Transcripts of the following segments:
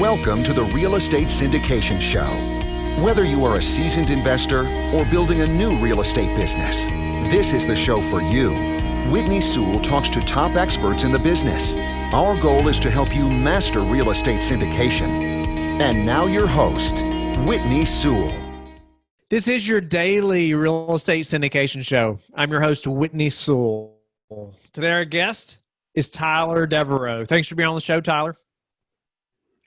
Welcome to the Real Estate Syndication Show. Whether you are a seasoned investor or building a new real estate business, this is the show for you. Whitney Sewell talks to top experts in the business. Our goal is to help you master real estate syndication. And now your host, Whitney Sewell. This is your daily real estate syndication show. I'm your host, Whitney Sewell. Today our guest is Tyler Deveraux. Thanks for being on the show, Tyler.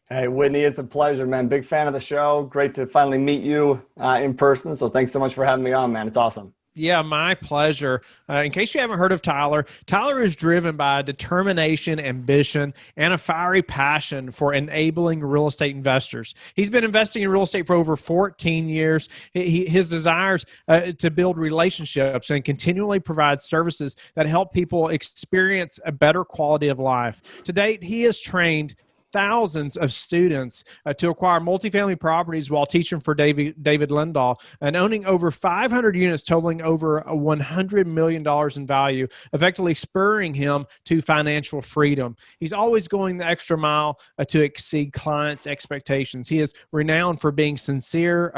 Hey, Whitney, it's a pleasure, man. Big fan of the show. Great to finally meet you in person. So thanks so much for having me on, man. It's awesome. Yeah, my pleasure. In case you haven't heard of Tyler, Tyler is driven by determination, ambition, and a fiery passion for enabling real estate investors. He's been investing in real estate for over 14 years. His desires to build relationships and continually provide services that help people experience a better quality of life. To date, he has trained thousands of students to acquire multifamily properties while teaching for David Lindahl and owning over 500 units totaling over $100 million in value, effectively spurring him to financial freedom. He's always going the extra mile to exceed clients' expectations. He is renowned for being sincere,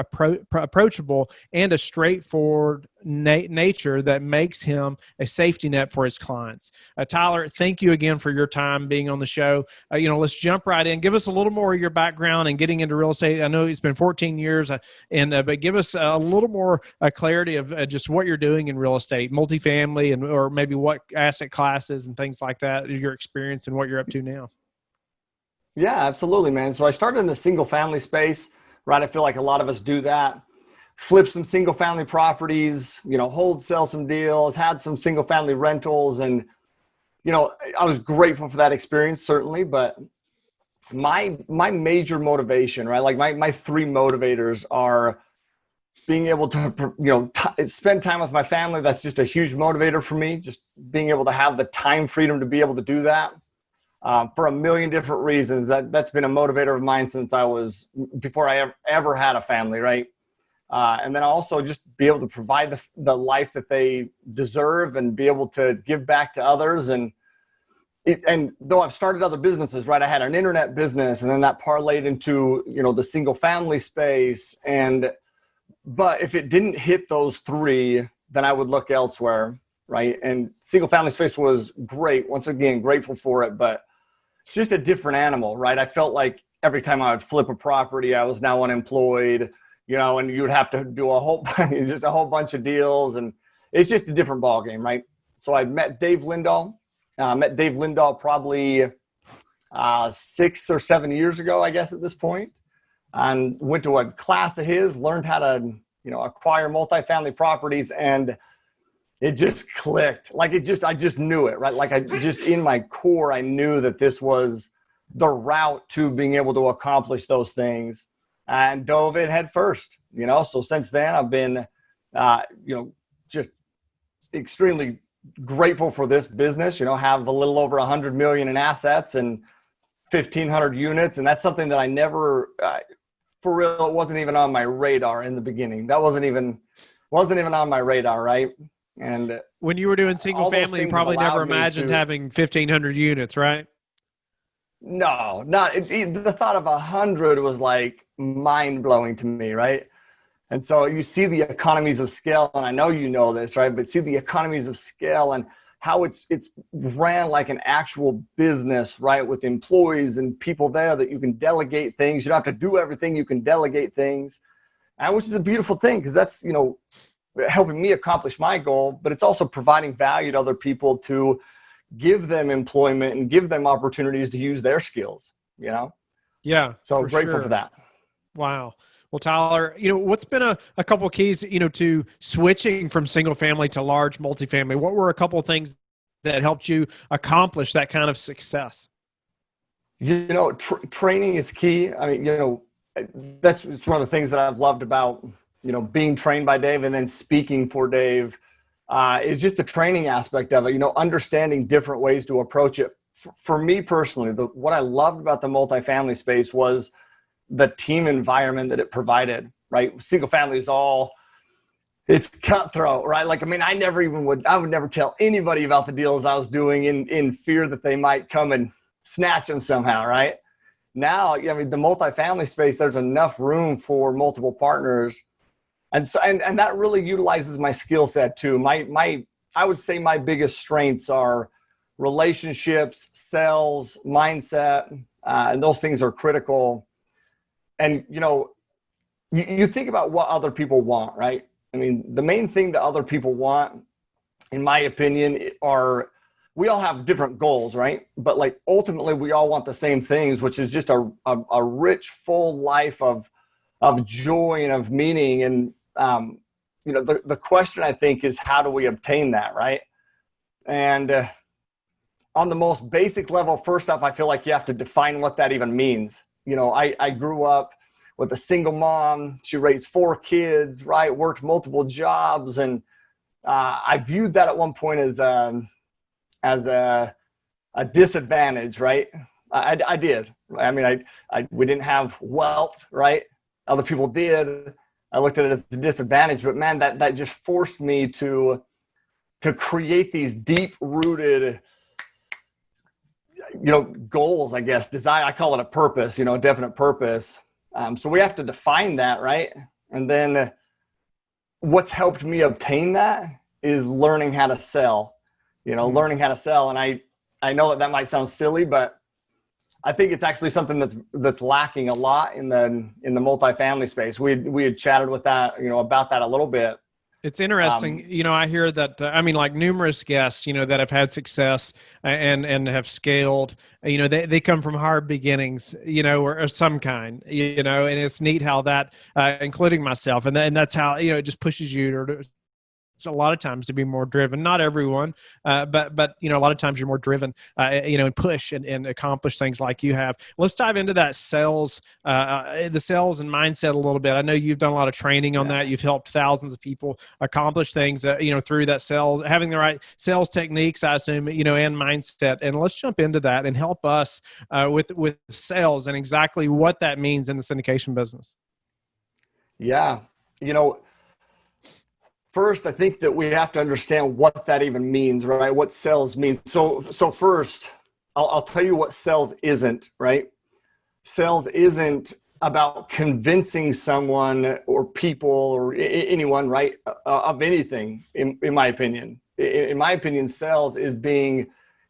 approachable, and a straightforward nature that makes him a safety net for his clients. Tyler, thank you again for your time being on the show. Let's jump right in. Give us a little more of your background and getting into real estate. I know it's been 14 years, but give us a little more clarity of just what you're doing in real estate, multifamily, or maybe what asset classes and things like that, your experience and what you're up to now. Yeah, absolutely, man. So I started in the single family space, right? I feel like a lot of us do that. Flip some single family properties, hold, sell some deals, had some single family rentals. And, I was grateful for that experience, certainly. But my major motivation, right? Like my three motivators are being able to, spend time with my family. That's just a huge motivator for me. Just being able to have the time freedom to be able to do that for a million different reasons. That's been a motivator of mine since before I ever had a family, right? And then also just be able to provide the life that they deserve and be able to give back to others. And though I've started other businesses, right, I had an internet business and then that parlayed into, the single family space. But if it didn't hit those three, then I would look elsewhere, right? And single family space was great. Once again, grateful for it, but just a different animal, right? I felt like every time I would flip a property, I was now unemployed. And you would have to do a whole bunch of deals, and it's just a different ballgame, right? So I met Dave Lindahl. Probably 6 or 7 years ago, I guess, at this point, and went to a class of his, learned how to, acquire multifamily properties, and it just clicked. Like I just knew it, right? Like in my core, I knew that this was the route to being able to accomplish those things. And dove in head first, So since then, I've been, just extremely grateful for this business. Have a little over 100 million in assets and 1,500 units, and that's something that I never, for real, it wasn't even on my radar in the beginning. That wasn't even on my radar, right? And when you were doing single family, you probably never imagined having 1,500 units, right? No, the thought of 100 was like mind-blowing to me, right? And so you see the economies of scale, and I know you know this, right? But see the economies of scale and how it's ran like an actual business, right? With employees and people there that you can delegate things. You don't have to do everything. You can delegate things, and which is a beautiful thing because that's, helping me accomplish my goal, but it's also providing value to other people to give them employment and give them opportunities to use their skills, Yeah. So grateful for that. Wow. Well, Tyler, what's been a couple of keys, to switching from single family to large multifamily? What were a couple of things that helped you accomplish that kind of success? Training is key. I mean, it's one of the things that I've loved about, being trained by Dave and then speaking for Dave. Is just the training aspect of it, understanding different ways to approach it. For me personally, what I loved about the multifamily space was the team environment that it provided, right? Single family is it's cutthroat, right? Like, I mean, I would never tell anybody about the deals I was doing in fear that they might come and snatch them somehow, right? now, I mean, the multifamily space, there's enough room for multiple partners. And so, and that really utilizes my skill set too. I would say my biggest strengths are relationships, sales, mindset, and those things are critical. And, you think about what other people want, right? I mean, the main thing that other people want, in my opinion, we all have different goals, right? But like ultimately we all want the same things, which is just a rich, full life of joy and of meaning. And, the question I think is, how do we obtain that, right? And on the most basic level, first off, I feel like you have to define what that even means. I grew up with a single mom. She raised 4 kids, right? Worked multiple jobs. And I viewed that at one point as a disadvantage, right? I did. I mean, we didn't have wealth, right? Other people did. I looked at it as a disadvantage, but man, that just forced me to create these deep-rooted, goals, I guess, desire. I call it a purpose, a definite purpose. So we have to define that, right? And then what's helped me obtain that is learning how to sell, learning how to sell. And I know that might sound silly, but I think it's actually something that's lacking a lot in the multifamily space. We had chatted with that, about that a little bit. It's interesting. I hear that, like numerous guests, that have had success and have scaled, they come from hard beginnings, or some kind, and it's neat how that, including myself, and that's how, it just pushes you to a lot of times to be more driven. Not everyone, but a lot of times you're more driven, and push and accomplish things like you have. Let's dive into that sales, the sales and mindset a little bit. I know you've done a lot of training on that. You've helped thousands of people accomplish things, through that sales, having the right sales techniques, I assume, and mindset. And let's jump into that and help us with sales and exactly what that means in the syndication business. Yeah. First, I think that we have to understand what that even means, right? What sales means. So first, I'll tell you what sales isn't, right? Sales isn't about convincing someone or people or anyone, right, of anything, in my opinion. In my opinion, sales is being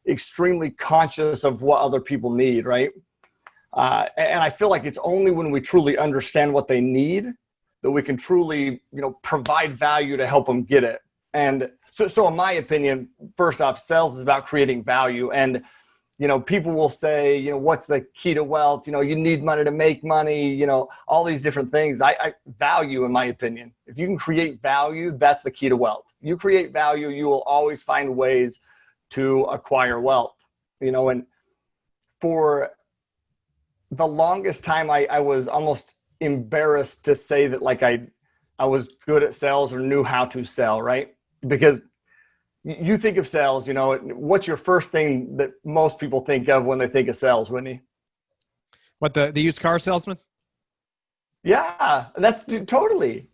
extremely conscious of what other people need, right? And I feel like it's only when we truly understand what they need that we can truly, provide value to help them get it. And so in my opinion, first off, sales is about creating value. And, people will say, what's the key to wealth? You need money to make money, all these different things. I value, in my opinion. If you can create value, that's the key to wealth. You create value, you will always find ways to acquire wealth, and for the longest time, I was almost embarrassed to say that like I was good at sales or knew how to sell, right? Because you think of sales, what's your first thing that most people think of when they think of sales, Whitney? What, the used car salesman? Yeah, that's totally,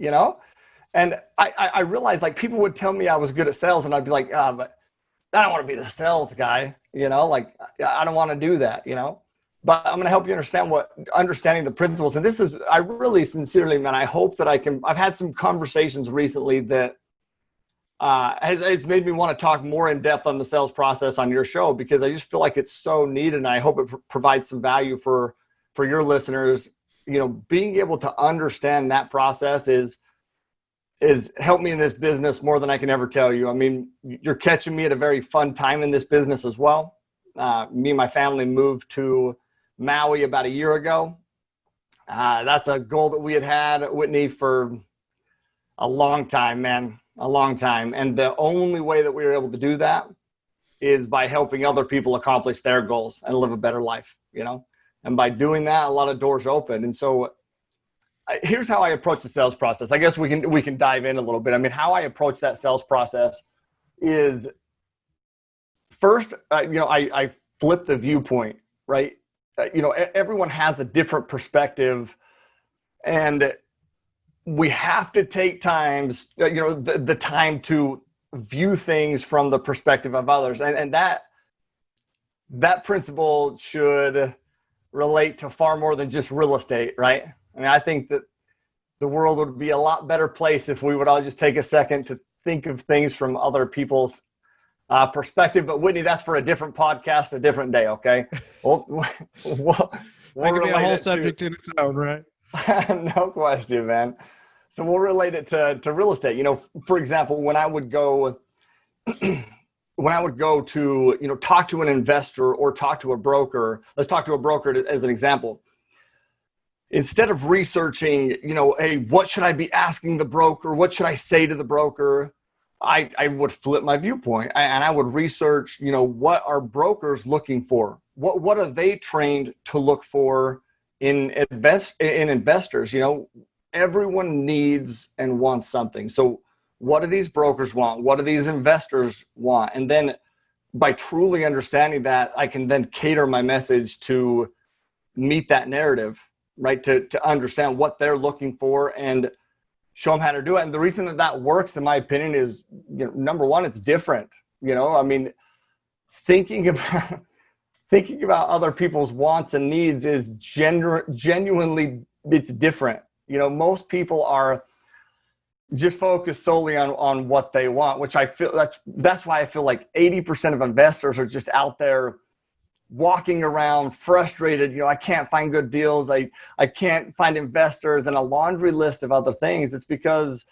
and I realized like people would tell me I was good at sales and I'd be like, but I don't want to be the sales guy, like I don't want to do that, But I'm going to help you understanding the principles. And this is, I really sincerely, man, I hope that I've had some conversations recently that has made me want to talk more in depth on the sales process on your show, because I just feel like it's so needed. And I hope it provides some value for your listeners. Being able to understand that process is helped me in this business more than I can ever tell you. I mean, you're catching me at a very fun time in this business as well. Me and my family moved to Maui about a year ago. That's a goal that we had, Whitney, for a long time, man, a long time. And the only way that we were able to do that is by helping other people accomplish their goals and live a better life, and by doing that, a lot of doors open. And so here's how I approach the sales process. I guess we can dive in a little bit. I mean, how I approach that sales process is first, I flip the viewpoint, right? Everyone has a different perspective, and we have to take the time to view things from the perspective of others. And that principle should relate to far more than just real estate, right? I mean, I think that the world would be a lot better place if we would all just take a second to think of things from other people's perspective. But Whitney, that's for a different podcast, a different day. Okay. We'll That could be a whole subject in its own, right? No question, man. So we'll relate it to real estate. You know, for example, when I would go to, you know, talk to an investor or talk to a broker, let's talk to a broker as an example. Instead of researching, you know, hey, what should I be asking the broker? What should I say to the broker? I would flip my viewpoint and I would research, you know, what are brokers looking for? What are they trained to look for in investors? You know, everyone needs and wants something. So what do these brokers want? What do these investors want? And then by truly understanding that, I can then cater my message to meet that narrative, right? To understand what they're looking for and show them how to do it. And the reason that works, in my opinion, is, you know, number one, it's different. You know, I mean, thinking about other people's wants and needs is genuinely, it's different. You know, most people are just focused solely on what they want, which I feel that's why I feel like 80% of investors are just out there walking around frustrated. You know, I can't find good deals. I can't find investors, and a laundry list of other things. It's because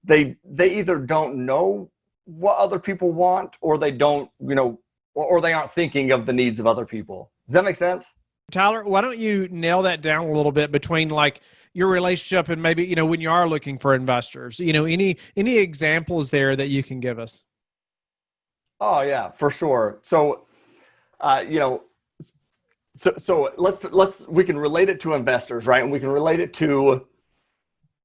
they either don't know what other people want, or they don't, you know, or they aren't thinking of the needs of other people. Does that make sense? Tyler, why don't you nail that down a little bit between like your relationship and maybe, you know, when you are looking for investors, you know, any examples there that you can give us? Oh yeah, for sure. So, you know, so we can relate it to investors, right? And we can relate it to,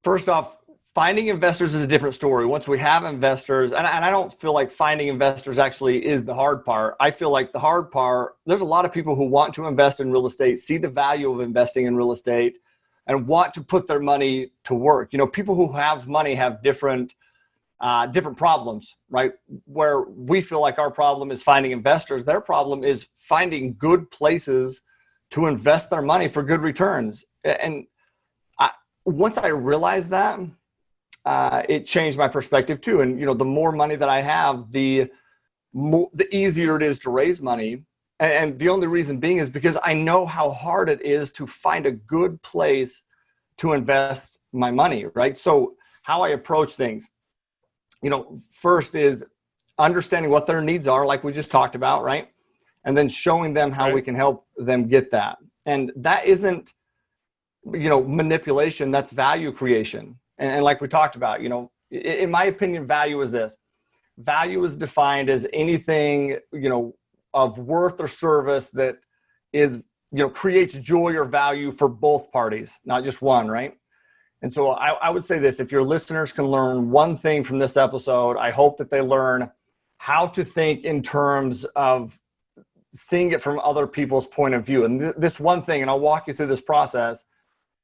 first off, finding investors is a different story. Once we have investors, and I don't feel like finding investors actually is the hard part. I feel like the hard part, there's a lot of people who want to invest in real estate, see the value of investing in real estate, and want to put their money to work. You know, people who have money have different problems, right? Where we feel like our problem is finding investors, their problem is finding good places to invest their money for good returns. And once I realized that, it changed my perspective too. And, you know, the more money that I have, the easier it is to raise money. And the only reason being is because I know how hard it is to find a good place to invest my money, right? So how I approach things, you know, first is understanding what their needs are, like we just talked about, right? And then showing them how we can help them get that. And that isn't, you know, manipulation, that's value creation. And like we talked about, you know, in my opinion, value is this. Value is defined as anything, you know, of worth or service that is, you know, creates joy or value for both parties, not just one, right? And so I would say this, if your listeners can learn one thing from this episode, I hope that they learn how to think in terms of seeing it from other people's point of view. And this one thing, and I'll walk you through this process,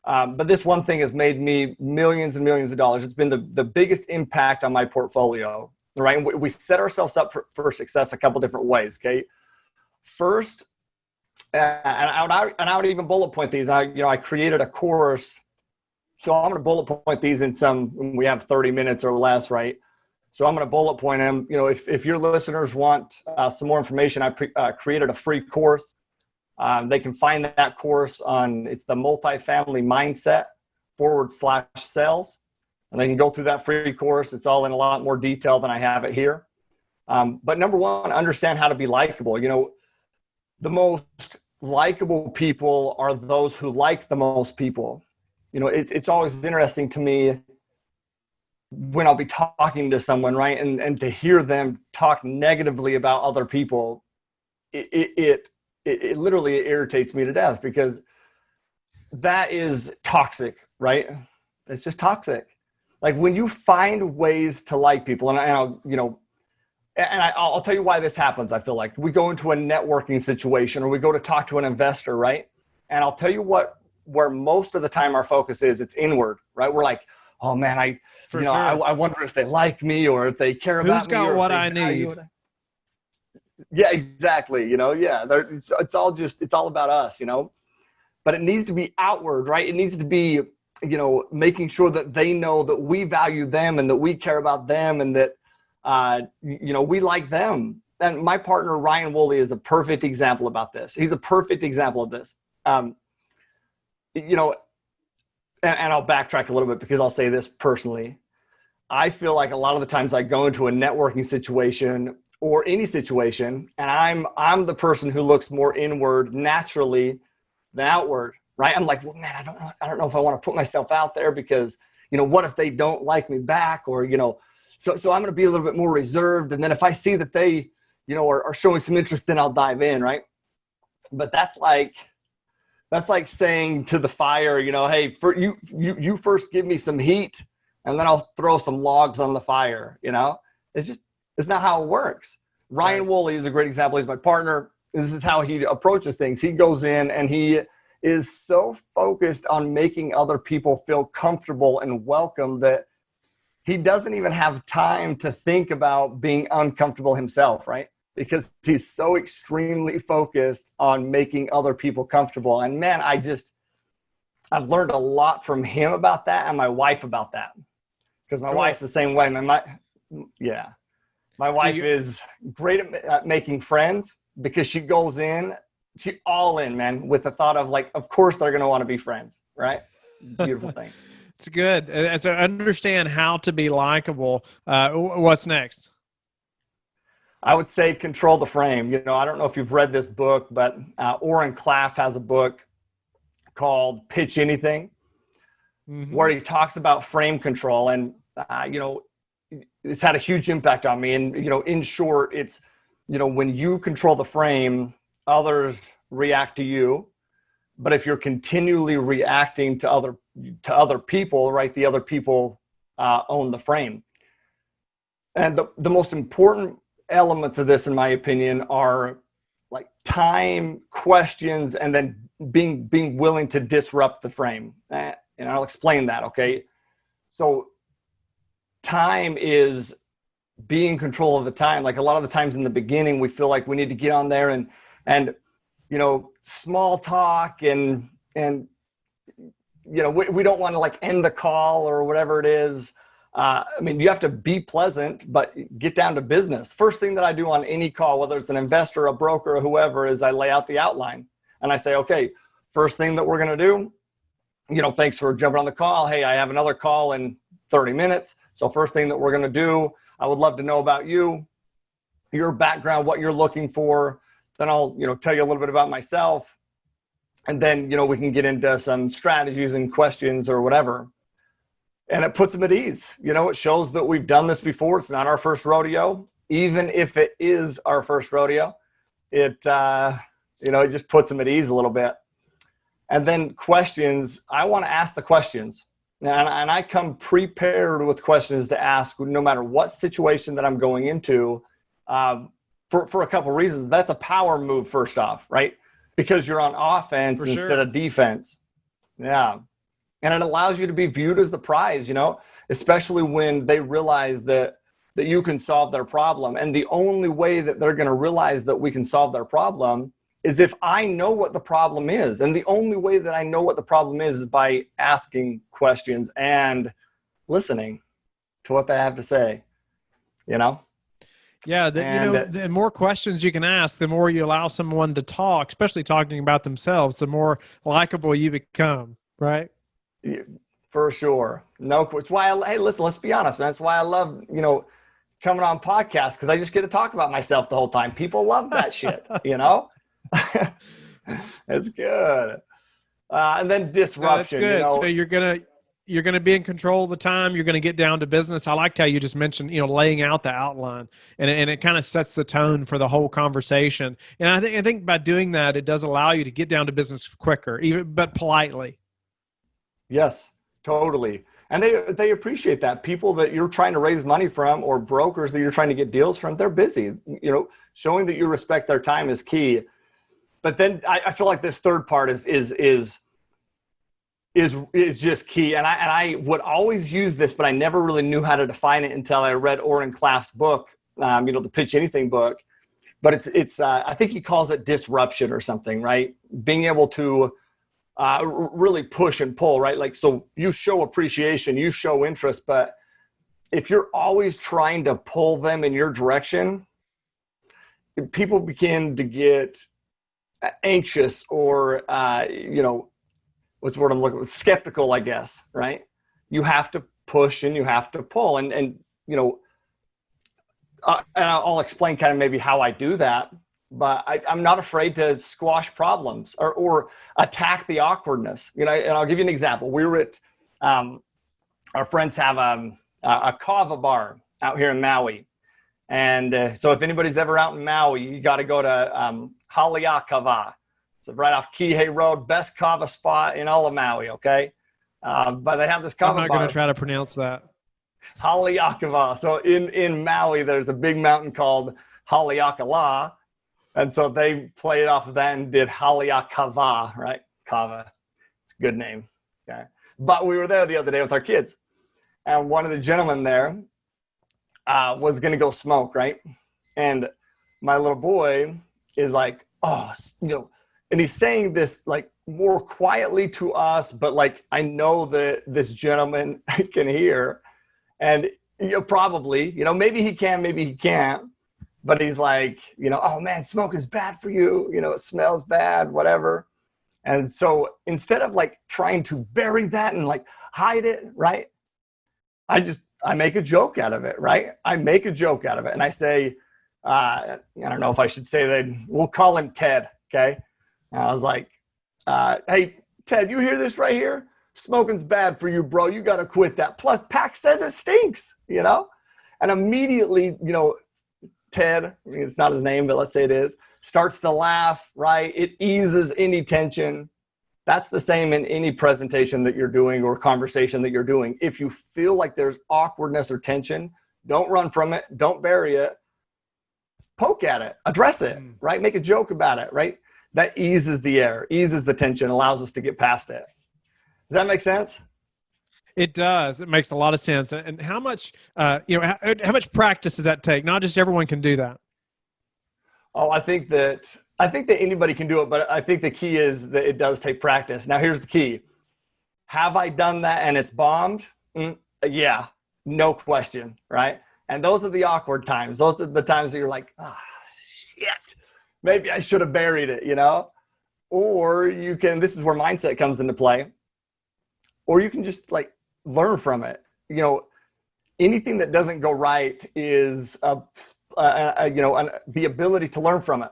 but this one thing has made me millions and millions of dollars. It's been the biggest impact on my portfolio, right? And we set ourselves up for success a couple different ways, okay? First, and I would even bullet point these. I created a course. So I'm going to bullet point these in some, we have 30 minutes or less, right? So I'm going to bullet point them. You know, if your listeners want some more information, I created a free course. They can find that course it's the multifamily mindset /sales. And they can go through that free course. It's all in a lot more detail than I have it here. But number one, understand how to be likable. You know, the most likable people are those who like the most people. You know, it's always interesting to me when I'll be talking to someone, right? And to hear them talk negatively about other people, it literally irritates me to death, because that is toxic, right? It's just toxic. Like when you find ways to like people, and I'll tell you why this happens. I feel like we go into a networking situation or we go to talk to an investor, right? And I'll tell you where most of the time our focus is, it's inward, right? We're like, oh man, I wonder if they like me or if they care about me. Who's got what I need? Yeah, exactly. You know, yeah, it's all about us, you know? but it needs to be outward, right? It needs to be, making sure that they know that we value them and that we care about them and that, we like them. And my partner, Ryan Woolley, is a perfect example about this. He's a perfect example of this. And I'll backtrack a little bit because I'll say this personally. I feel like a lot of the times I go into a networking situation or any situation, and I'm the person who looks more inward naturally than outward, right? I'm like, well, man, I don't know if I want to put myself out there because, what if they don't like me back? Or, so I'm going to be a little bit more reserved. And then if I see that they, are showing some interest, then I'll dive in, right? But that's like saying to the fire, hey, you first give me some heat and then I'll throw some logs on the fire, it's not how it works. Ryan Woolley is a great example. He's my partner. This is how he approaches things. He goes in and he is so focused on making other people feel comfortable and welcome that he doesn't even have time to think about being uncomfortable himself, right? Because he's so extremely focused on making other people comfortable. And man, I've learned a lot from him about that and my wife about that. Because my wife's the same way. My wife is great at making friends because she goes in, she all in, man, with the thought of like, of course they're going to want to be friends, right? Beautiful thing. It's good. So understand how to be likable. What's next? I would say control the frame. I don't know if you've read this book, but Oren Klaff has a book called Pitch Anything, where he talks about frame control. And, it's had a huge impact on me. And, in short, it's, when you control the frame, others react to you. But if you're continually reacting to other people, right, the other people own the frame. And the most important elements of this, in my opinion, are like time, questions, and then being willing to disrupt the frame. And I'll explain that, okay? So time is being in control of the time. Like a lot of the times in the beginning, we feel like we need to get on there and small talk and we don't want to like end the call or whatever it is. You have to be pleasant, but get down to business. First thing that I do on any call, whether it's an investor, a broker, or whoever, is I lay out the outline and I say, okay, first thing that we're going to do, thanks for jumping on the call. Hey, I have another call in 30 minutes. So first thing that we're going to do, I would love to know about you, your background, what you're looking for. Then I'll, tell you a little bit about myself. And then, we can get into some strategies and questions or whatever. And it puts them at ease. It shows that we've done this before. It's not our first rodeo. Even if it is our first rodeo, it just puts them at ease a little bit. And then questions, I want to ask the questions. And I come prepared with questions to ask no matter what situation that I'm going into for a couple of reasons. That's a power move, first off, right? Because you're on offense instead of defense. Yeah. And it allows you to be viewed as the prize, especially when they realize that you can solve their problem. And the only way that they're going to realize that we can solve their problem is if I know what the problem is. And the only way that I know what the problem is by asking questions and listening to what they have to say, Yeah, the more questions you can ask, the more you allow someone to talk, especially talking about themselves, the more likable you become, right? For sure. No, it's why hey, listen, let's be honest, man. That's why I love, coming on podcasts, because I just get to talk about myself the whole time. People love that shit, It's good. And then disruption. That's good. So you're gonna be in control of the time. You're gonna get down to business. I liked how you just mentioned, laying out the outline, and it kind of sets the tone for the whole conversation. And I think by doing that, it does allow you to get down to business quicker, but politely. Yes, totally. And they appreciate that. People that you're trying to raise money from, or brokers that you're trying to get deals from, they're busy. Showing that you respect their time is key. But then I feel like this third part is just key. And I would always use this, but I never really knew how to define it until I read Oren Klaff's book, the Pitch Anything book. But it's I think he calls it disruption or something, right? Being able to really push and pull, right? Like, so you show appreciation, you show interest, but if you're always trying to pull them in your direction, people begin to get anxious or, what's the word I'm looking for? Skeptical, I guess, right? You have to push and you have to pull. And I'll explain kind of maybe how I do that, but I'm not afraid to squash problems or attack the awkwardness. And I'll give you an example. We were at, our friends have a kava bar out here in Maui. And so if anybody's ever out in Maui, you got to go to Halia Kava. It's right off Kihei Road, best kava spot in all of Maui, okay? But they have this kava bar. I'm not going to try to pronounce that. Haleakala. So in Maui, there's a big mountain called Haleakala. And so they played off of that and did Haleakava, right? Kava. It's a good name. Okay. But we were there the other day with our kids. And one of the gentlemen there was going to go smoke, right? And my little boy is like, and he's saying this like more quietly to us, but like I know that this gentleman can hear. And probably, maybe he can, maybe he can't. But he's like, oh man, smoke is bad for you. It smells bad, whatever. And so instead of like trying to bury that and like hide it, right? I make a joke out of it, right? I make a joke out of it. And I say, I don't know if I should say that. We'll call him Ted, okay? And I was like, hey, Ted, you hear this right here? Smoking's bad for you, bro. You got to quit that. Plus, Pac says it stinks, And immediately, Ted, it's not his name, but let's say it is, starts to laugh, right? It eases any tension. That's the same in any presentation that you're doing or conversation that you're doing. If you feel like there's awkwardness or tension, don't run from it. Don't bury it. Poke at it. Address it, right? Make a joke about it, right? That eases the air, eases the tension, allows us to get past it. Does that make sense? It does. It makes a lot of sense. And how much, how much practice does that take? Not just everyone can do that. Oh, I think that anybody can do it, but I think the key is that it does take practice. Now, here's the key. Have I done that and it's bombed? Yeah, no question, right? And those are the awkward times. Those are the times that you're like, shit, maybe I should have buried it, Or you can, this is where mindset comes into play, or you can just like learn from it. Anything that doesn't go right is the ability to learn from it.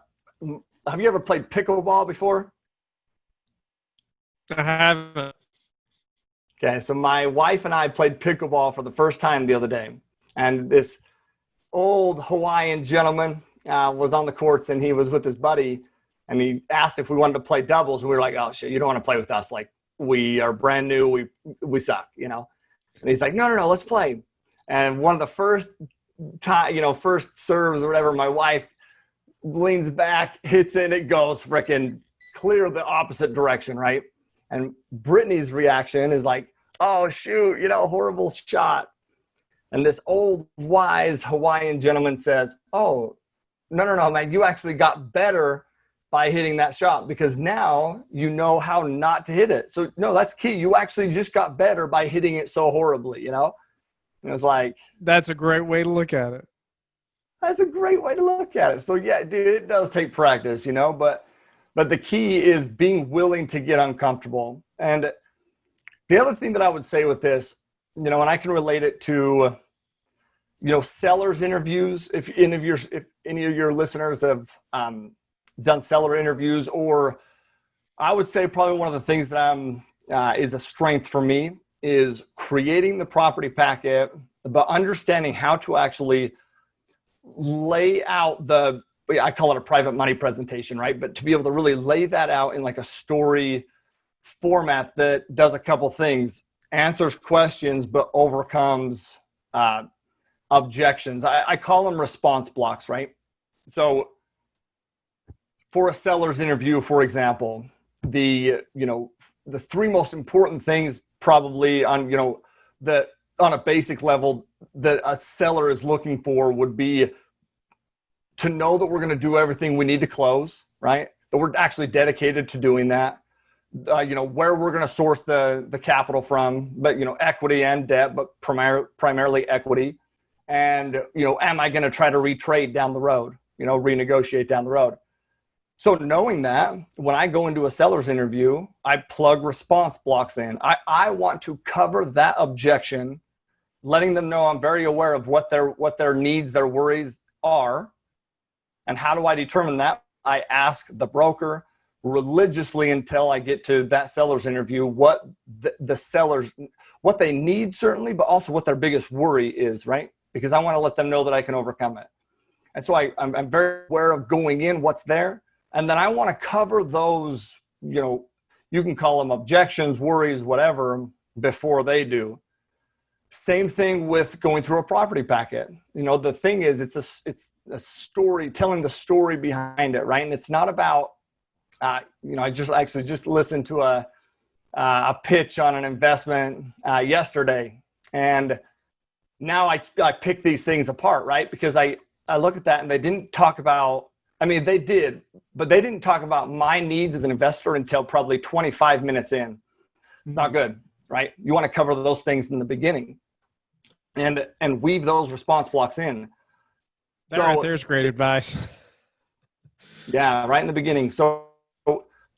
Have you ever played pickleball before? I haven't. Okay, so my wife and I played pickleball for the first time the other day. And this old Hawaiian gentleman was on the courts, and he was with his buddy. And he asked if we wanted to play doubles. And we were like, oh, shit, you don't want to play with us. Like, we are brand new. We suck, And he's like, no, let's play. And one of the first serves or whatever, my wife leans back, hits it, it goes freaking clear the opposite direction, right? And Brittany's reaction is like, oh, shoot, horrible shot. And this old, wise Hawaiian gentleman says, oh, no, man, you actually got better by hitting that shot because now you know how not to hit it. So, no, that's key. You actually just got better by hitting it so horribly, And it was like, that's a great way to look at it. That's a great way to look at it. So yeah, dude, it does take practice, but the key is being willing to get uncomfortable. And the other thing that I would say with this, and I can relate it to, sellers interviews. If any of your listeners have done seller interviews, or I would say probably one of the things that is a strength for me is creating the property packet, but understanding how to actually lay out I call it a private money presentation, right? But to be able to really lay that out in like a story format that does a couple things, answers questions, but overcomes objections. I call them response blocks, right? So for a seller's interview, for example, the three most important things probably on a basic level that a seller is looking for would be to know that we're going to do everything we need to close, right? That we're actually dedicated to doing that. where we're going to source the capital from, but, equity and debt, but primarily equity. And, am I going to try to retrade down the road, renegotiate down the road? So knowing that, when I go into a seller's interview, I plug response blocks in. I want to cover that objection, letting them know I'm very aware of what their needs, their worries are. And how do I determine that? I ask the broker religiously until I get to that seller's interview, what the sellers, what they need certainly, but also what their biggest worry is, right? Because I want to let them know that I can overcome it. And so I'm very aware of going in, what's there. And then I want to cover those, you can call them objections, worries, whatever, before they do. Same thing with going through a property packet. The thing is, it's a story, telling the story behind it, right? And it's not about, I just listened to a pitch on an investment yesterday, and now I pick these things apart, right? Because I look at that and they didn't talk about, they did, but they didn't talk about my needs as an investor until probably 25 minutes in. It's not good, right? You want to cover those things in the beginning and weave those response blocks in. That right there's great advice. Yeah, right in the beginning. So,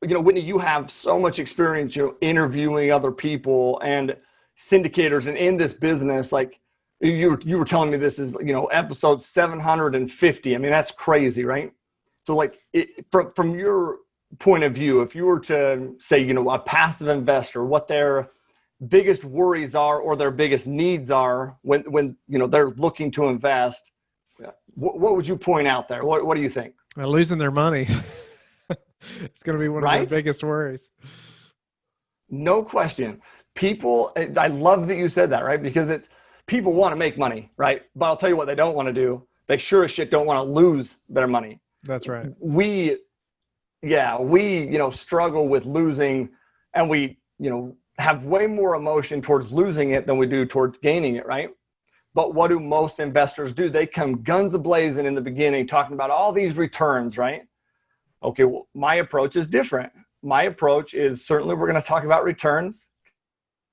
Whitney, you have so much experience, interviewing other people and syndicators and in this business. Like you were telling me this is, episode 750. That's crazy, right? So like from your point of view, if you were to say, a passive investor, what their biggest worries are or their biggest needs are when they're looking to invest, what would you point out there? What do you think? Losing their money. It's going to be one of their biggest worries. No question. People, I love that you said that, right? Because people want to make money, right? But I'll tell you what they don't want to do. They sure as shit don't want to lose their money. That's right. We struggle with losing, and we, have way more emotion towards losing it than we do towards gaining it, right? But what do most investors do? They come guns a-blazing in the beginning, talking about all these returns, right? Okay, well, my approach is different. My approach is certainly we're going to talk about returns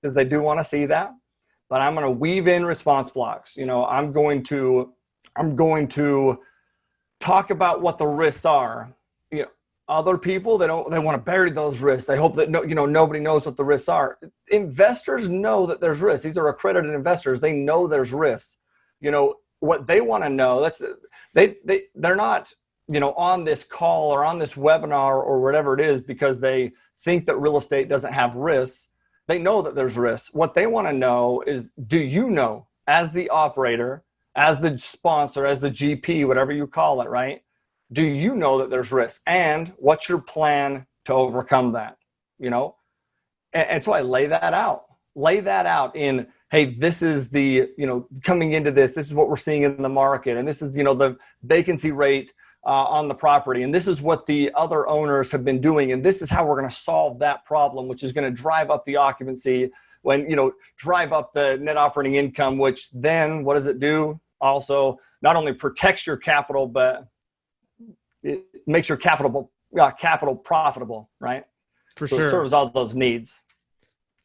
because they do want to see that, but I'm going to weave in response blocks. I'm going to talk about what the risks are. Other people, they want to bury those risks. They hope that nobody knows what the risks are. Investors know that there's risks. These are accredited investors. They know there's risks. What they want to know, they're not, on this call or on this webinar or whatever it is because they think that real estate doesn't have risks. They know that there's risks. What they want to know is, do you know, as the operator, as the sponsor, as the GP, whatever you call it, right? Do you know that there's risk? And what's your plan to overcome that? And so I lay that out in, hey, this is the, coming into this is what we're seeing in the market. And this is, the vacancy rate on the property. And this is what the other owners have been doing. And this is how we're going to solve that problem, which is going to drive up the occupancy drive up the net operating income, which then what does it do? Also, not only protects your capital, but it makes your capital profitable, right? For so sure. It serves all those needs.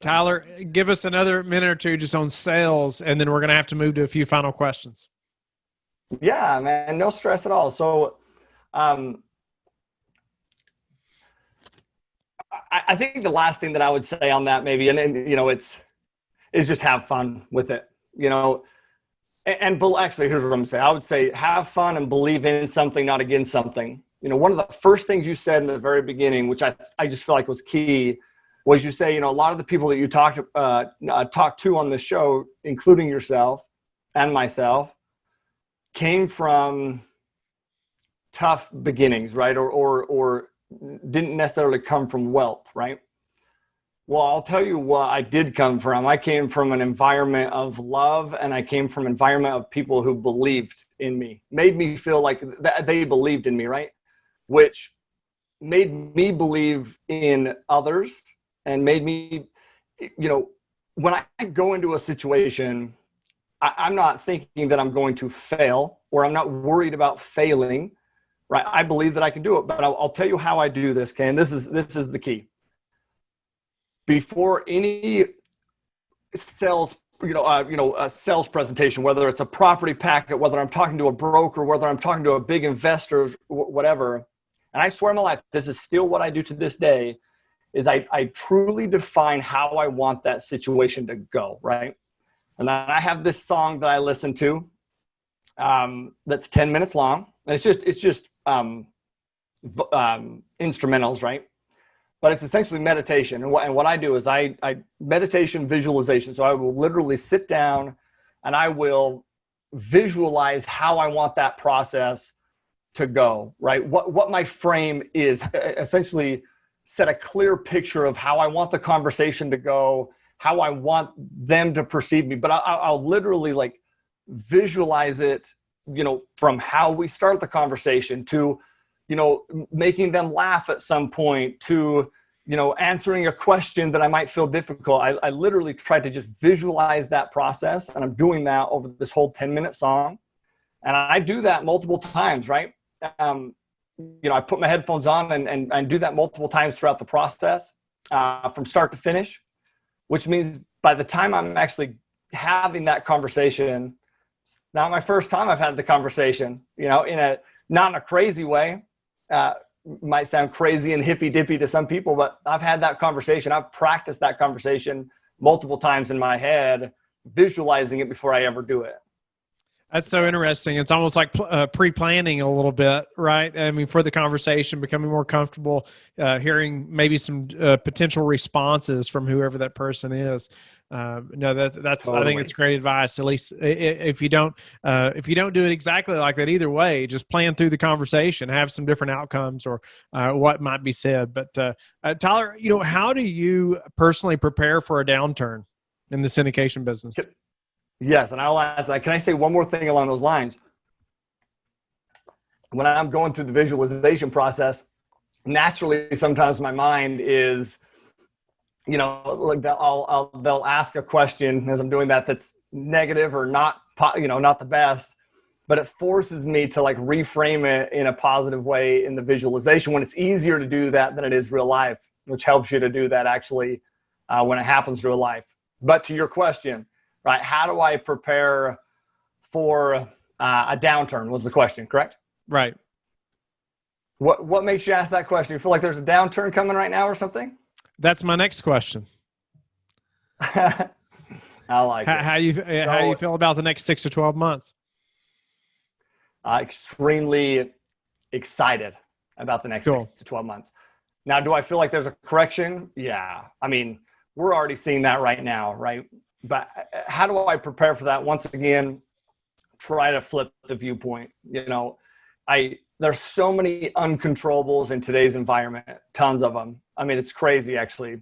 Tyler, give us another minute or two just on sales, and then we're going to have to move to a few final questions. Yeah, man, no stress at all. So I think the last thing that I would say on that maybe, is just have fun with it, And actually, here's what I'm going to say. I would say have fun and believe in something, not against something. One of the first things you said in the very beginning, which I just feel like was key, was you say, a lot of the people that you talked to on this show, including yourself and myself, came from tough beginnings, right? Or didn't necessarily come from wealth, right? Well, I'll tell you what I did come from. I came from an environment of love, and I came from an environment of people who believed in me, made me feel like they believed in me, right? Which made me believe in others and made me, when I go into a situation, I'm not thinking that I'm going to fail or I'm not worried about failing, right? I believe that I can do it, but I'll tell you how I do this, Ken. This is the key. before any sales, a sales presentation, whether it's a property packet, whether I'm talking to a broker, whether I'm talking to a big investor, whatever. And I swear on my life, this is still what I do to this day, is I truly define how I want that situation to go, right? And then I have this song that I listen to that's 10 minutes long. And it's just instrumentals, right? But it's essentially meditation. And what I do is I meditation visualization. So I will literally sit down and I will visualize how I want that process to go, right? What my frame is, essentially set a clear picture of how I want the conversation to go, how I want them to perceive me. But I'll literally like visualize it, from how we start the conversation to, making them laugh at some point to, answering a question that I might feel difficult. I literally try to just visualize that process. And I'm doing that over this whole 10-minute song. And I do that multiple times, right? I put my headphones on and do that multiple times throughout the process, from start to finish, which means by the time I'm actually having that conversation, it's not my first time I've had the conversation, not in a crazy way. Might sound crazy and hippy dippy to some people, but I've had that conversation. I've practiced that conversation multiple times in my head, visualizing it before I ever do it. That's so interesting. It's almost like pre-planning a little bit, right? I mean, for the conversation, becoming more comfortable, hearing maybe some potential responses from whoever that person is. That's totally. I think it's great advice. At least if you don't do it exactly like that, either way, just plan through the conversation, have some different outcomes or what might be said. But Tyler, how do you personally prepare for a downturn in the syndication business? Yes, and I'll ask, can I say one more thing along those lines? When I'm going through the visualization process, naturally, sometimes my mind is, like they'll ask a question as I'm doing that that's negative or not, not the best, but it forces me to like reframe it in a positive way in the visualization when it's easier to do that than it is real life, which helps you to do that actually when it happens real life. But to your question, right? How do I prepare for a downturn was the question, correct? Right. What makes you ask that question? You feel like there's a downturn coming right now or something? That's my next question. I like it. How you feel about the next 6 to 12 months? Extremely excited about the next 6 to 12 months. Now, do I feel like there's a correction? Yeah. I mean, we're already seeing that right now, right? But how do I prepare for that? Once again, try to flip the viewpoint. There's so many uncontrollables in today's environment, tons of them. I mean, it's crazy actually,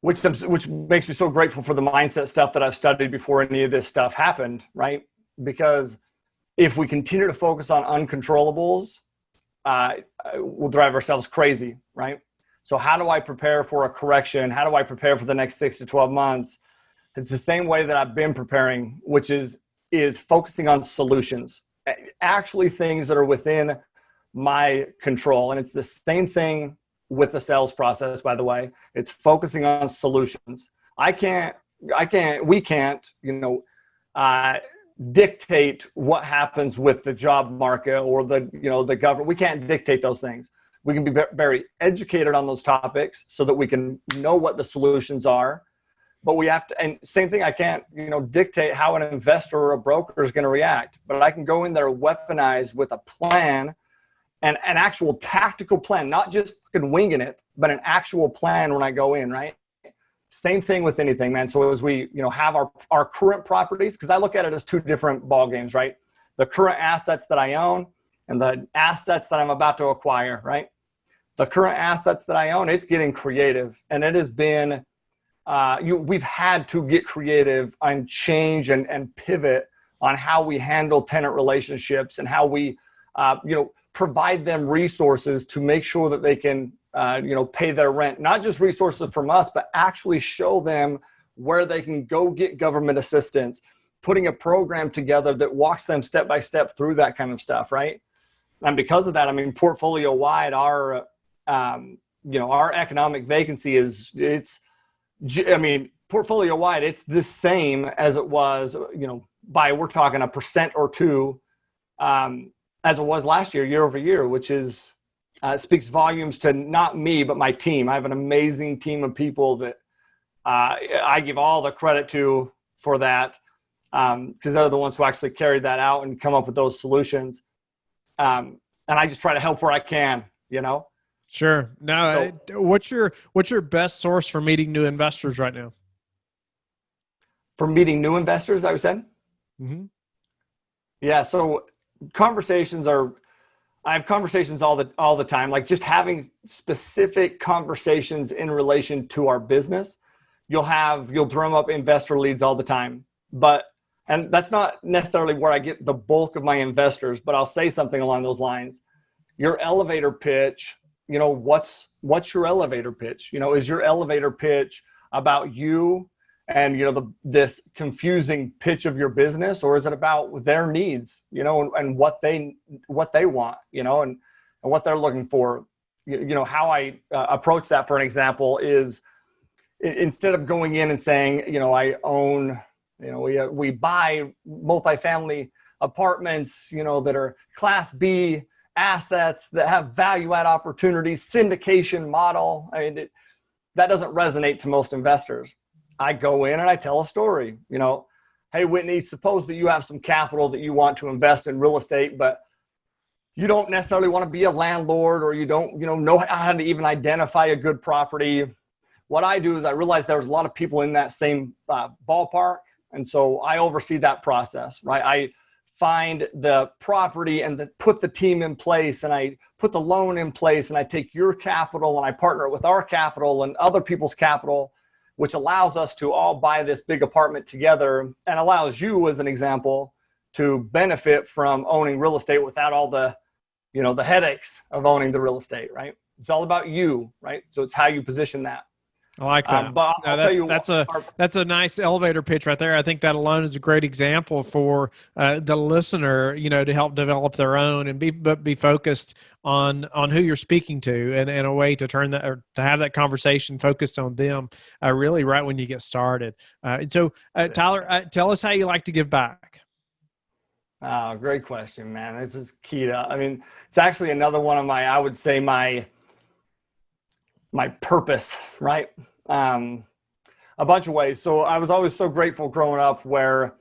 which makes me so grateful for the mindset stuff that I've studied before any of this stuff happened, right? Because if we continue to focus on uncontrollables, we'll drive ourselves crazy, right? So how do I prepare for a correction? How do I prepare for the next 6 to 12 months? It's the same way that I've been preparing, which is focusing on solutions, actually things that are within my control. And it's the same thing with the sales process, by the way. It's focusing on solutions. We can't, dictate what happens with the job market or the government. We can't dictate those things. We can be very educated on those topics so that we can know what the solutions are. But we have to, and same thing, I can't, dictate how an investor or a broker is going to react, but I can go in there weaponized with a plan and an actual tactical plan, not just winging it, but an actual plan when I go in, right? Same thing with anything, man. So as we, have our current properties, because I look at it as two different ball games, right? The current assets that I own and the assets that I'm about to acquire, right? The current assets that I own, it's getting creative, and it has been, we've had to get creative and change and pivot on how we handle tenant relationships and how we, provide them resources to make sure that they can, pay their rent, not just resources from us, but actually show them where they can go get government assistance, putting a program together that walks them step by step through that kind of stuff. Right. And because of that, I mean, portfolio wide, our economic vacancy it's I mean, portfolio wide, it's the same as it was, we're talking 1% or 2%, as it was last year over year, which is, speaks volumes to not me, but my team. I have an amazing team of people that I give all the credit to for that, because they're the ones who actually carried that out and come up with those solutions. And I just try to help where I can, Sure. Now, what's your best source for meeting new investors right now? For meeting new investors, I said? Mm-hmm. Yeah. So I have conversations all the time, like just having specific conversations in relation to our business. You'll drum up investor leads all the time, and that's not necessarily where I get the bulk of my investors, but I'll say something along those lines. Your elevator pitch, what's your elevator pitch? Is your elevator pitch about you and, this confusing pitch of your business, or is it about their needs, and what they want, and what they're looking for? How I approach that, for an example, is instead of going in and saying, I own, we buy multifamily apartments, that are Class B assets that have value add opportunities, syndication model. I mean, that doesn't resonate to most investors. I go in and I tell a story, hey, Whitney, suppose that you have some capital that you want to invest in real estate, but you don't necessarily want to be a landlord, or you don't, know how to even identify a good property. What I do is I realize there's a lot of people in that same ballpark. And so I oversee that process, right? I find the property and put the team in place, and I put the loan in place, and I take your capital and I partner with our capital and other people's capital, which allows us to all buy this big apartment together, and allows you, as an example, to benefit from owning real estate without all the, the headaches of owning the real estate, right? It's all about you, right? So it's how you position that. I like that. But I'll tell you, that's a nice elevator pitch right there. I think that alone is a great example for the listener, to help develop their own and be focused on who you're speaking to, and a way to turn that, or to have that conversation focused on them, really right when you get started. So Tyler, tell us how you like to give back. Great question, man. This is key to, it's actually another one of I would say my purpose, right? A bunch of ways. So I was always so grateful growing up, where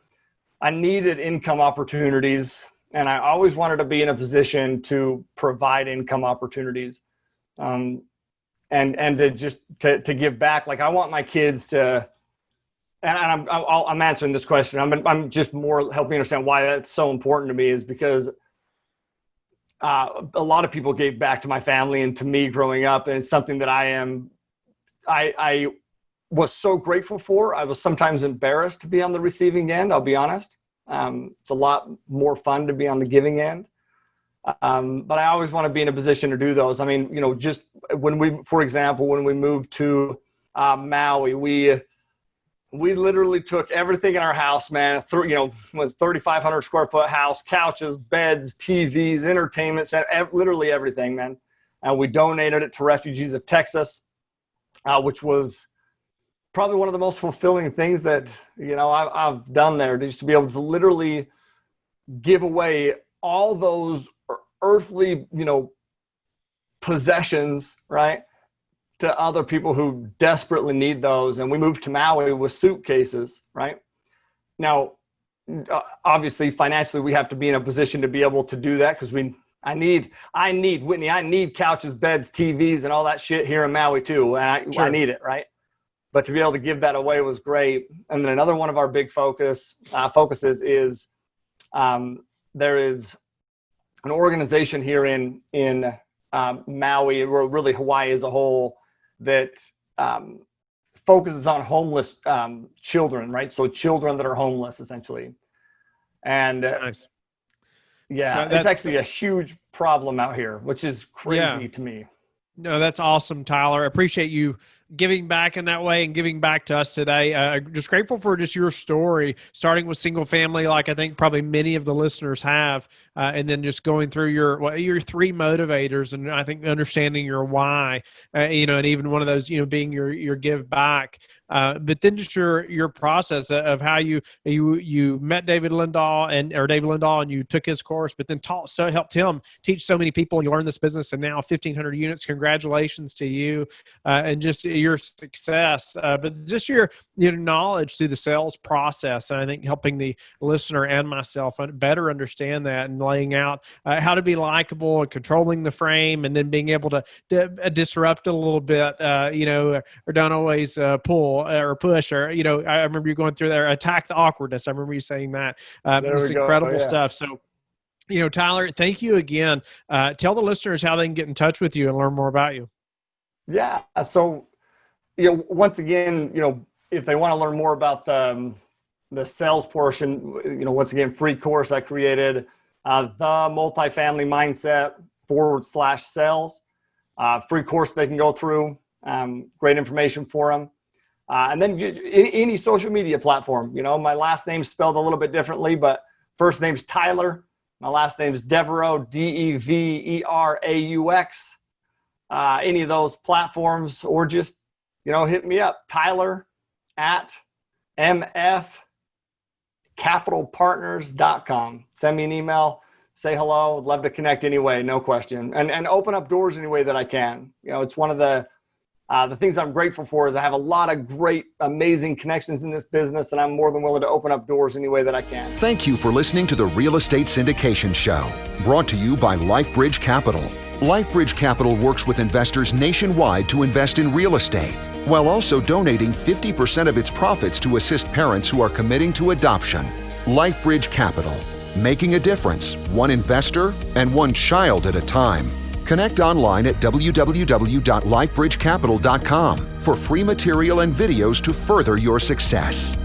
I needed income opportunities, and I always wanted to be in a position to provide income opportunities, and to give back. Like, I want my kids to, and I'm answering this question. I'm just more helping understand why that's so important to me, is because a lot of people gave back to my family and to me growing up, and it's something that I was so grateful for. I was sometimes embarrassed to be on the receiving end, I'll be honest. It's a lot more fun to be on the giving end. But I always want to be in a position to do those. Just when we moved to Maui, we literally took everything in our house, man. Was 3,500 square foot house, couches, beds, TVs, entertainment center, literally everything, man. And we donated it to refugees of Texas, which was probably one of the most fulfilling things that, I've done there, just to be able to literally give away all those earthly, possessions, right, to other people who desperately need those. And we moved to Maui with suitcases, right? Now, obviously, financially, we have to be in a position to be able to do that, because I need Whitney, I need couches, beds, TVs, and all that shit here in Maui too. And Sure. I need it, right? But to be able to give that away was great. And then another one of our big focuses is there is an organization here in Maui, or really Hawaii as a whole, that focuses on homeless children, right? So children that are homeless, essentially. And Nice. yeah, it's actually a huge problem out here, which is crazy to me. No, that's awesome, Tyler. I appreciate you giving back in that way and giving back to us today. Just grateful for just your story, starting with single family, like I think probably many of the listeners have, and then just going through your three motivators, and I think understanding your why, and even one of those, being your give back. But then just your process of how you met David Lindahl and you took his course, but then helped him teach so many people, and you learned this business, and now 1,500 units. Congratulations to you, and just your success, but just your knowledge through the sales process. And I think helping the listener and myself better understand that, and laying out how to be likable and controlling the frame, and then being able to disrupt it a little bit, or don't always pull or push, or I remember you going through there, attack the awkwardness. I remember you saying that. It's incredible stuff. So, Tyler, thank you again. Tell the listeners how they can get in touch with you and learn more about you. Yeah. So, once again, if they want to learn more about the sales portion, once again, free course I created, the multifamily mindset /sales, free course they can go through, great information for them. And then any social media platform, my last name's spelled a little bit differently, but first name's Tyler. My last name's Deveraux, Deveraux. Any of those platforms, or just, hit me up, Tyler@mfcapitalpartners.com. Send me an email, say hello. I'd love to connect anyway, no question. And open up doors any way that I can. It's one of the things I'm grateful for is I have a lot of great, amazing connections in this business, and I'm more than willing to open up doors any way that I can. Thank you for listening to the Real Estate Syndication Show, brought to you by LifeBridge Capital. LifeBridge Capital works with investors nationwide to invest in real estate, while also donating 50% of its profits to assist parents who are committing to adoption. LifeBridge Capital, making a difference, one investor and one child at a time. Connect online at www.lifebridgecapital.com for free material and videos to further your success.